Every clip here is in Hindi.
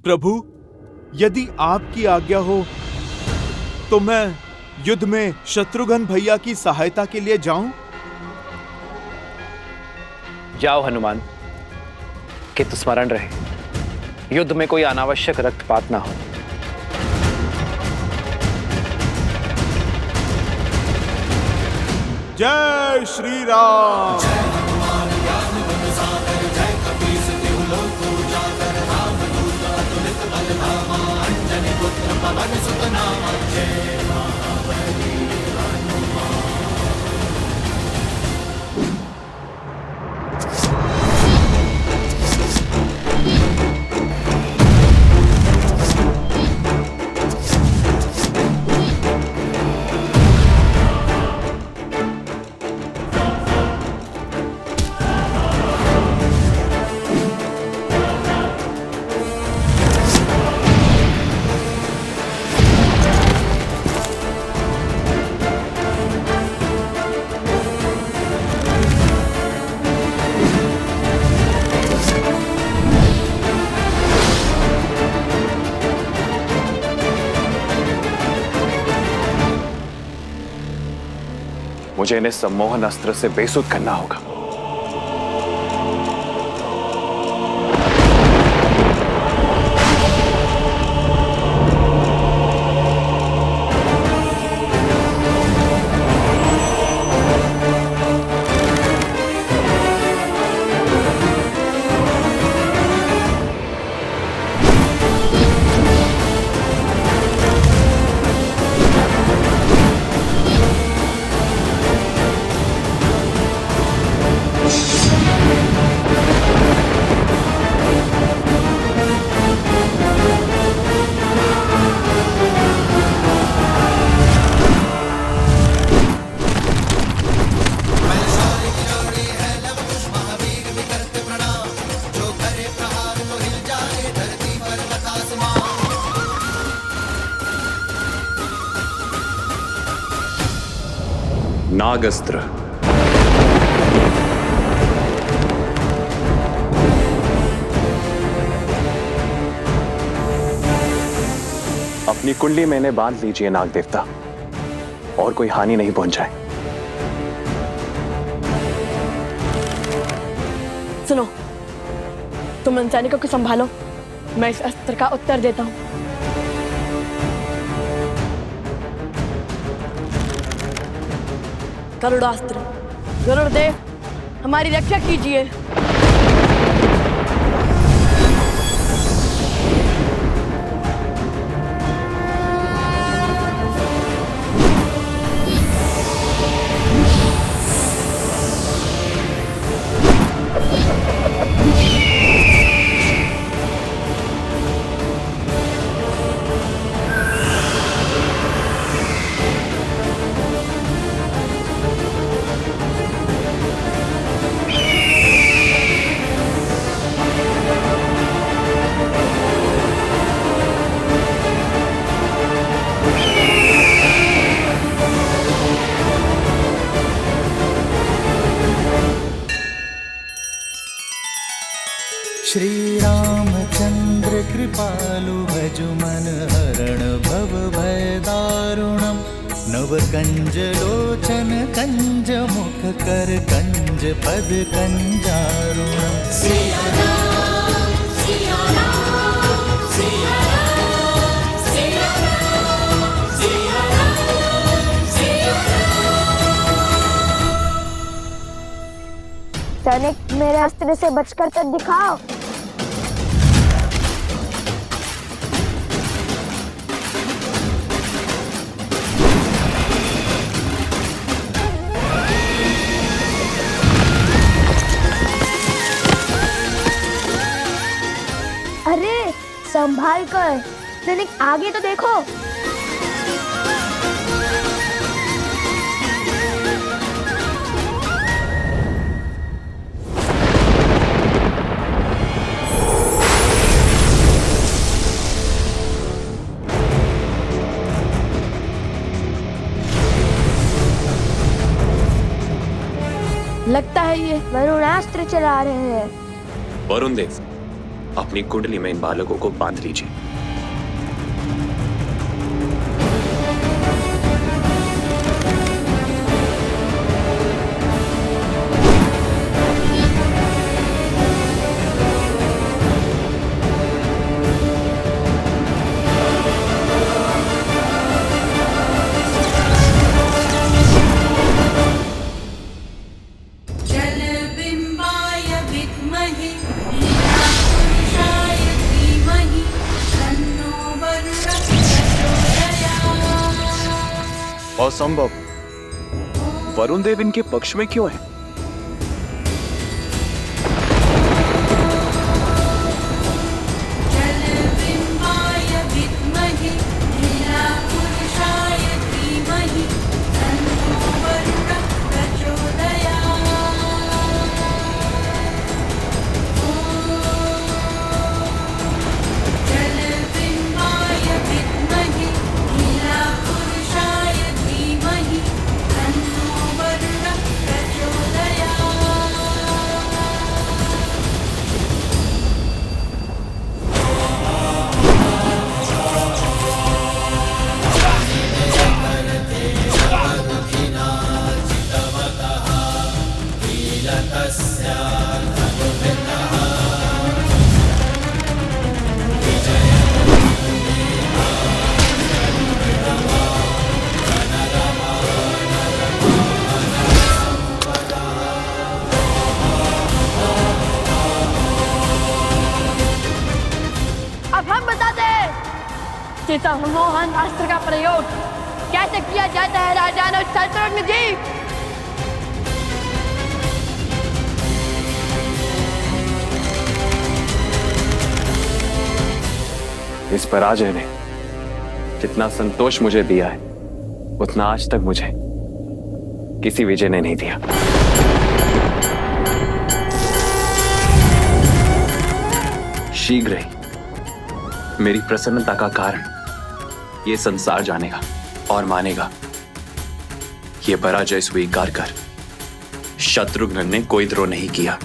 प्रभु, यदि आपकी आज्ञा हो तो मैं युद्ध में शत्रुघ्न भैया की सहायता के लिए जाऊं? जाओ हनुमान, किंतु स्मरण रहे, युद्ध में कोई अनावश्यक रक्तपात ना हो। जय श्री राम। जय हनुमान ज्ञान गुण सागर, जय कपीस तिहु लोक उजागर, राम दूत अतुलित बल धामा, अंजनी पुत्र पवन सुत नामा। जय महाबली हनुमान। मुझे इन्हें सम्मोहन अस्त्र से बेसुध करना होगा। नागस्त्र। अपनी कुंडली में इन्हें बांध लीजिए नाग देवता, और कोई हानि नहीं पहुंचाए। सुनो, तुम इन सैनिकों को संभालो, मैं इस अस्त्र का उत्तर देता हूं। गरुड़ास्त्र। गरुड़देव, हमारी रक्षा कीजिए। श्री रामचंद्र कृपालु भजु मन हरण भव भय दारुणम, नव कंज लोचन कंज मुख कर कंज पद कंजारुणम। सिया राम, सिया राम, सिया राम, सिया राम, सिया राम, सिया राम। सैनिक, मेरे अस्त्र से बचकर तो दिखाओ। अरे संभाल कर, सैनिक आगे तो देखो। लगता है ये वरुणास्त्र चला रहे हैं। वरुण देव, अपनी कुंडली में इन बालकों को बांध लीजिए। जलबिम्बाय विद्महे नीलापुरुषाय धीमहि तन्नो वरुणः प्रचोदयात्। असंभव, वरुण देव इनके पक्ष में क्यों है? जलबिम्बाय विद्महे नीलापुरुषाय धीमहि तन्नो वरुणः प्रचोदयात्। जलबिम्बाय विद्महे नीलापुरुषाय धीमहि तन्नो वरुणः अब हम बताते हैं कि सम्मोहन अस्त्र का प्रयोग कैसे किया जाता है राजा शत्रुघ्न जी। इस पराजय ने जितना संतोष मुझे दिया है उतना आज तक मुझे किसी विजय ने नहीं दिया। शीघ्र ही मेरी प्रसन्नता का कारण ये संसार जानेगा और मानेगा। ये पराजय स्वीकार कर शत्रुघ्न ने कोई द्रोह नहीं किया।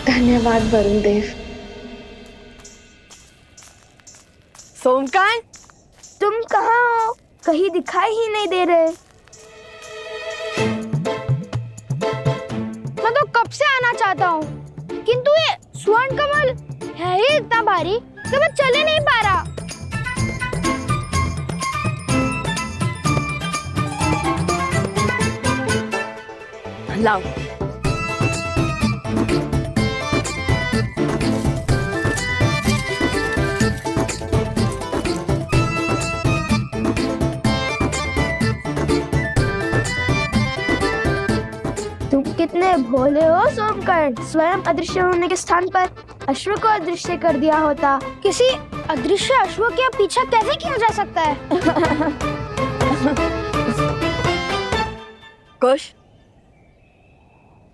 धन्यवाद वरुण देव। सोमकांत, तुम कहाँ हो? कहीं दिखाई ही नहीं दे रहे। मैं तो कब से आना चाहता हूँ, किंतु ये स्वर्ण कमल है ही इतना भारी कि मैं चल ही नहीं पा रहा। लाओ। तुम कितने भोले हो सोमकर्ण। स्वयं अदृश्य होने के स्थान पर अश्व को अदृश्य कर दिया होता। किसी अदृश्य अश्व के पीछा कैसे किया जा सकता है? कुश,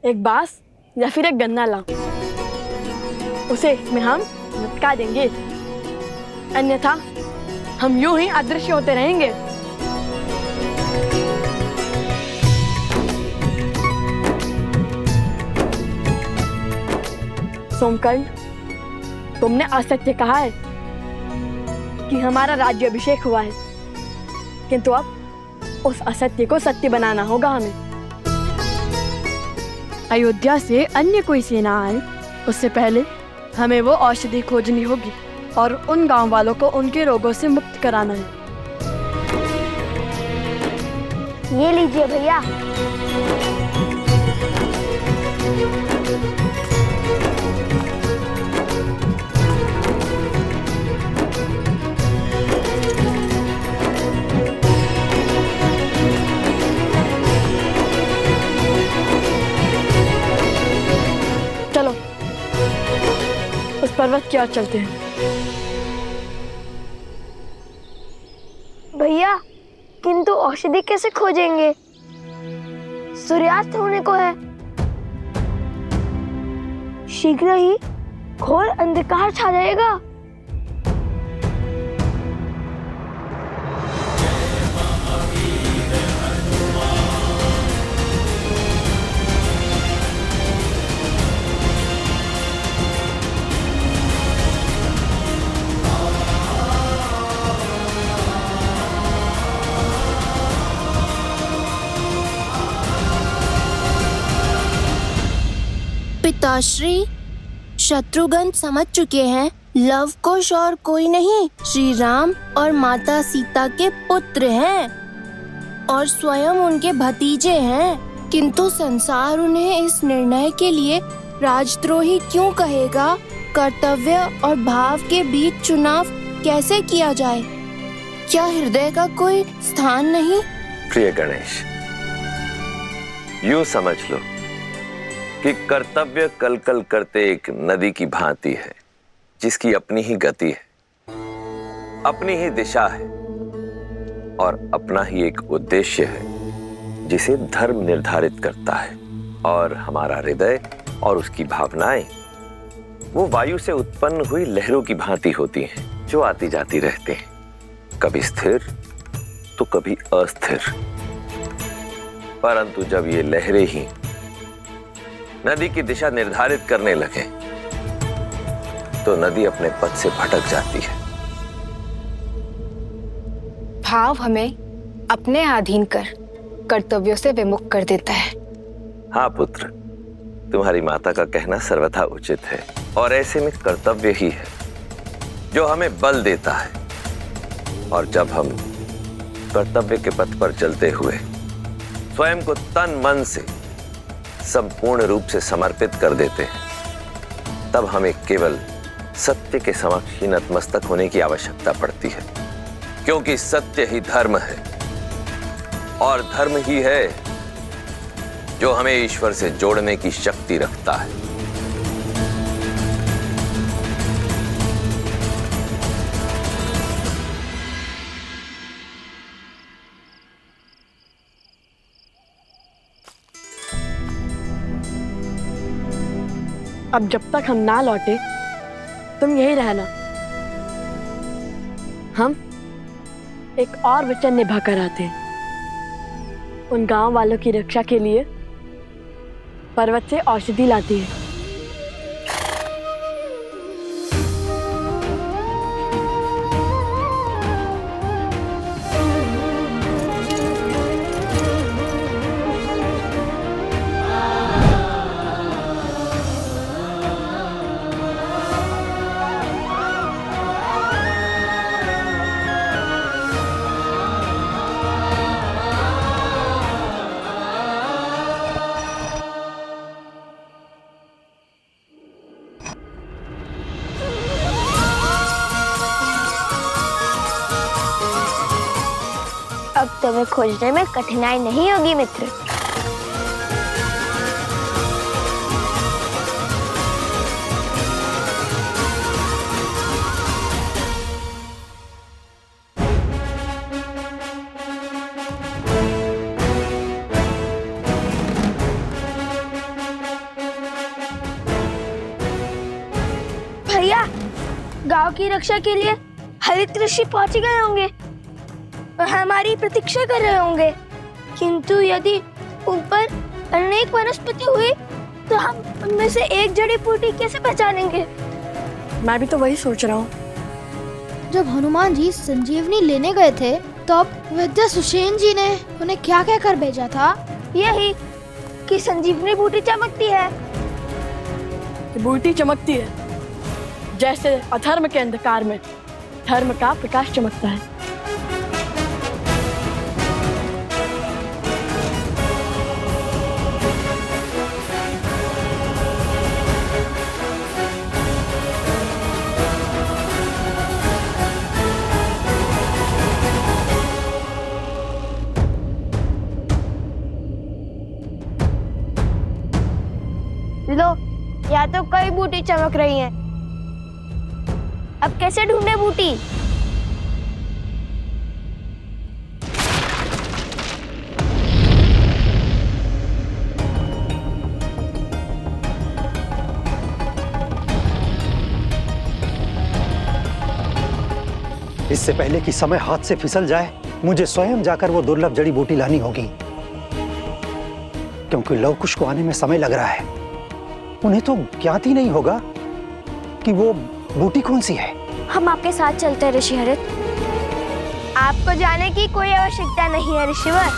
एक बांस या फिर एक गन्ना ला, उसे इसमें हम लटका देंगे, अन्यथा हम यूं ही अदृश्य होते रहेंगे। सोमकर्ण, तुमने असत्य कहा है कि हमारा राज्य अभिषेक हुआ है, किंतु अब उस असत्य को सत्य बनाना होगा हमें। अयोध्या से अन्य कोई सेना आए उससे पहले हमें वो औषधि खोजनी होगी और उन गांव वालों को उनके रोगों से मुक्त कराना है। ये लीजिए भैया। चलो उस पर्वत की ओर चलते हैं। भैया किंतु औषधि कैसे खोजेंगे? सूर्यास्त होने को है। शीघ्र ही घोर अंधकार छा जाएगा। पिताश्री, शत्रुघ्न समझ चुके हैं लव कुश और कोई नहीं, श्री राम और माता सीता के पुत्र हैं और स्वयं उनके भतीजे हैं। किंतु संसार उन्हें इस निर्णय के लिए राजद्रोही क्यों कहेगा? कर्तव्य और भाव के बीच चुनाव कैसे किया जाए? क्या हृदय का कोई स्थान नहीं? प्रिय गणेश, यूं समझ लो कि कर्तव्य कलकल करते एक नदी की भांति है, जिसकी अपनी ही गति है, अपनी ही दिशा है और अपना ही एक उद्देश्य है, जिसे धर्म निर्धारित करता है। और हमारा हृदय और उसकी भावनाएं वो वायु से उत्पन्न हुई लहरों की भांति होती हैं, जो आती जाती रहते हैं, कभी स्थिर तो कभी अस्थिर। परंतु जब ये लहरें ही नदी की दिशा निर्धारित करने लगे तो नदी अपने पथ से भटक जाती है। भाव हमें अपने अधीन कर कर्तव्यों से विमुख कर देता है। हाँ पुत्र, तुम्हारी माता का कहना सर्वथा उचित है और ऐसे में कर्तव्य ही है जो हमें बल देता है। और जब हम कर्तव्य के पथ पर चलते हुए स्वयं को तन मन से संपूर्ण रूप से समर्पित कर देते हैं, तब हमें केवल सत्य के समक्ष ही नतमस्तक होने की आवश्यकता पड़ती है, क्योंकि सत्य ही धर्म है और धर्म ही है जो हमें ईश्वर से जोड़ने की शक्ति रखता है। अब जब तक हम ना लौटे तुम यही रहना। हम एक और वचन निभा कर आते हैं। उन गांव वालों की रक्षा के लिए पर्वत से औषधि लाती है। अब तुम्हें खोजने में कठिनाई नहीं होगी मित्र। भैया, गांव की रक्षा के लिए हरित ऋषि पहुंच गए होंगे और हमारी प्रतीक्षा कर रहे होंगे। किंतु यदि ऊपर अनेक वनस्पति हुई तो हम उनमें से एक जड़ी बूटी कैसे पहचानेंगे? मैं भी तो वही सोच रहा हूँ। जब हनुमान जी संजीवनी लेने गए थे तो अब वैद्य सुषेण जी ने उन्हें क्या कहकर भेजा था? यही कि संजीवनी बूटी चमकती है। बूटी चमकती है जैसे अधर्म के अंधकार में धर्म का प्रकाश चमकता है। लो, या तो कई बूटी चमक रही हैं। अब कैसे ढूंढे बूटी? इससे पहले कि समय हाथ से फिसल जाए, मुझे स्वयं जाकर वो दुर्लभ जड़ी बूटी लानी होगी, क्योंकि लवकुश को आने में समय लग रहा है। उन्हें तो ज्ञात ही नहीं होगा कि वो बूटी कौन सी है। हम आपके साथ चलते हैं ऋषि हरित। आपको जाने की कोई आवश्यकता नहीं है ऋषिवर।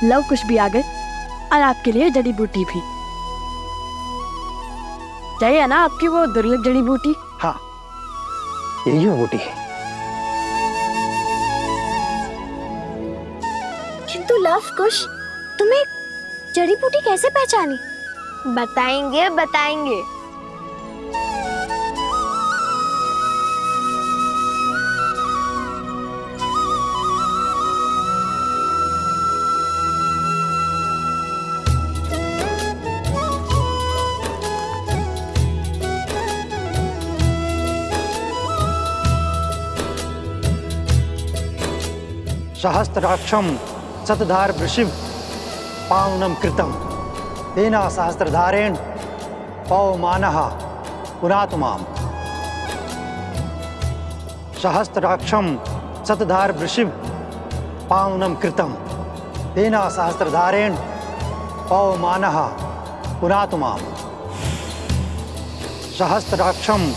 लव कुश भी आ गए और आपके लिए जड़ी बूटी भी। चाहिए ना आपकी वो दुर्लभ जड़ी बूटी? हाँ, यही वो बूटी है। किंतु लव कुश, तुम्हें जड़ी बूटी कैसे पहचानी? बताएंगे बताएंगे। सहस्त्राक्षम शतधार वृषिव पावनम कृतम तेना सहस्त्रधारेण पवमानः पुनातु माम। सहस्त्राक्षम शतधार वृषिव पावनम कृतम तेना सहस्त्रधारेण पवमानः पुनातु माम। सहस्त्राक्षम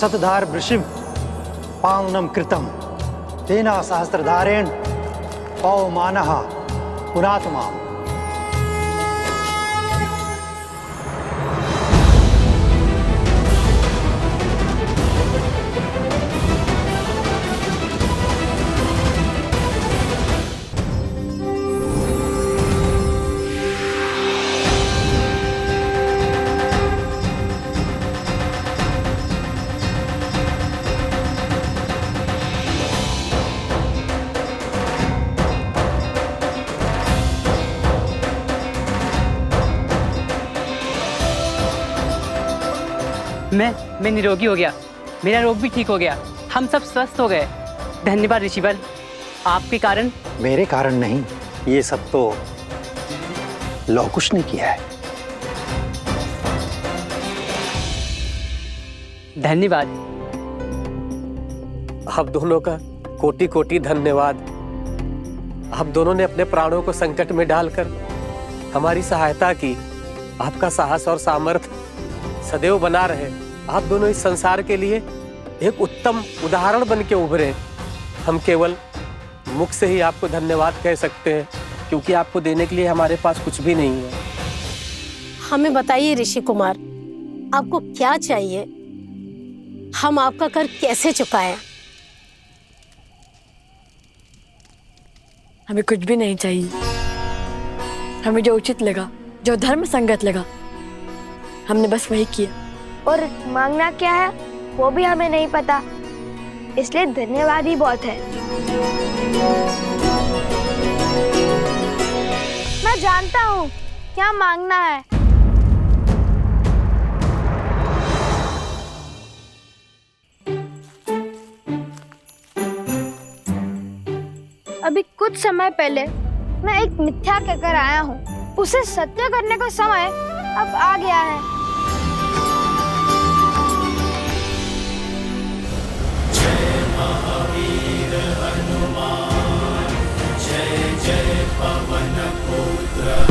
शतधार वृषिव पावनम कृतम तेना सहस्त्रधारेण पवमानः पुनातु माम। मैं निरोगी हो गया, मेरा रोग भी ठीक हो गया, हम सब स्वस्थ हो गए। धन्यवाद ऋषिवर, आपके कारण। मेरे कारण नहीं, ये सब तो लवकुश ने किया है। धन्यवाद। आप दोनों का कोटि कोटि धन्यवाद। आप दोनों ने अपने प्राणों को संकट में डालकर हमारी सहायता की। आपका साहस और सामर्थ्य सदैव बना रहे। आप दोनों इस संसार के लिए एक उत्तम उदाहरण बन के उभरे। हम केवल मुख से ही आपको धन्यवाद कह सकते हैं, क्योंकि आपको देने के लिए हमारे पास कुछ भी नहीं है। हमें बताइए ऋषि कुमार, आपको क्या चाहिए? हम आपका कर कैसे चुकाएं? हमें कुछ भी नहीं चाहिए। हमें जो उचित लगा, जो धर्म संगत लगा, हमने बस वही किया। और मांगना क्या है वो भी हमें नहीं पता, इसलिए धन्यवाद ही बहुत है। मैं जानता हूँ क्या मांगना है। अभी कुछ समय पहले मैं एक मिथ्या कहकर आया हूँ, उसे सत्य करने का समय अब आ गया है। जय महावीर हनुमान, जय जय पवन पुत्र